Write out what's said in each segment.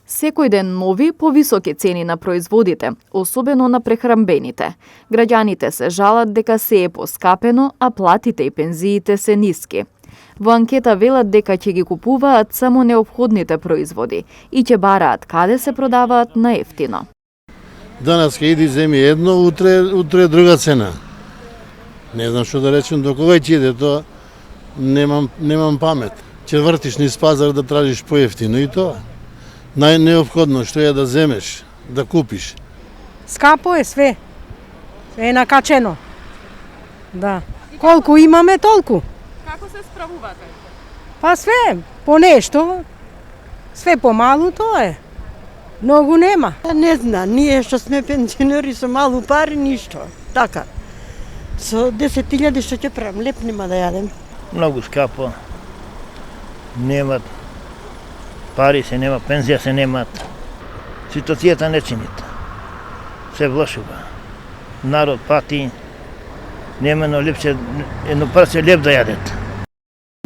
Секој ден нови, повисоки цени на производите, особено на прехранбените. Граѓаните се жалат дека се е поскапено, а платите и пензиите се ниски. Во анкета велат дека ќе ги купуваат само неопходните производи и ќе бараат каде се продаваат на ефтино. Данас ќе иди земи едно, утре друга цена. Не знам што да речем, до кога ќе иде тоа, немам памет. Ќе вртиш низ пазар да тражиш поевтино и тоа. Најнеопходно што е да земеш, да купиш. Скапо е све. Све е накачено. Да. Колку имаме, толку. Како се справувате? Па све, по нешто. Све помалу тоа е. Многу нема. Не знам, ние што сме пензионери со малу пари, ништо. Така. Со 10.000 што ќе правам, леп нема да јадем. Многу скапо. Нема пари се нема, пензија се немат. Ситуацијата не чините. Се влошува. Народ пати, немено лепше едно парче леп да јадат.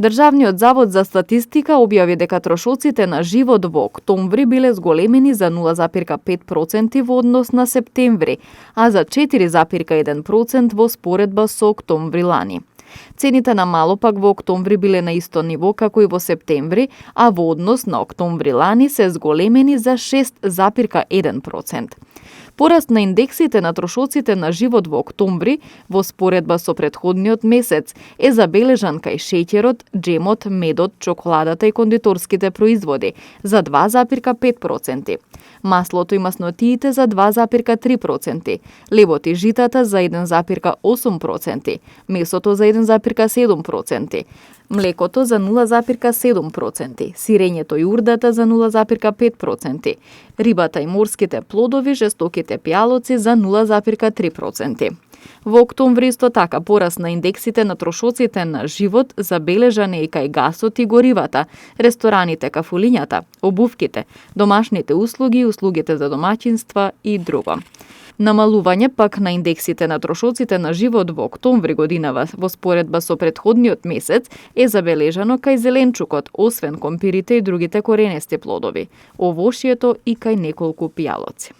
Државниот завод за статистика објави дека трошоците на живот во октомври биле зголемени за 0,5% во однос на септември, а за 4,1% во споредба со октомври лани. Цените на мало пак во октомври биле на исто ниво како и во септември, а во однос на октомври лани се зголемени за 6,1%. Пораст на индексите на трошоците на живот во октомври, во споредба со претходниот месец, е забележан кај шеќерот, джемот, медот, чоколадата и кондиторските производи за 2,5%. Маслото и маснотиите за 2,3%, лебот и житата за 1,8%, месото за 1,7%, млекото за 0,7%, сирењето и урдата за 0,5%, рибата и морските плодови, жестоките пијалоци за 0,3%. Во октомври исто така пораст на индексите на трошоците на живот забележан е и кај гасот и горивата, рестораните, кафулињата, обувките, домашните услуги и услугите за домаќинства и друго. Намалување пак на индексите на трошоците на живот во октомври годинава во споредба со претходниот месец е забележано кај зеленчукот, освен компирите и другите коренести плодови, овошјето и кај неколку пијалоци.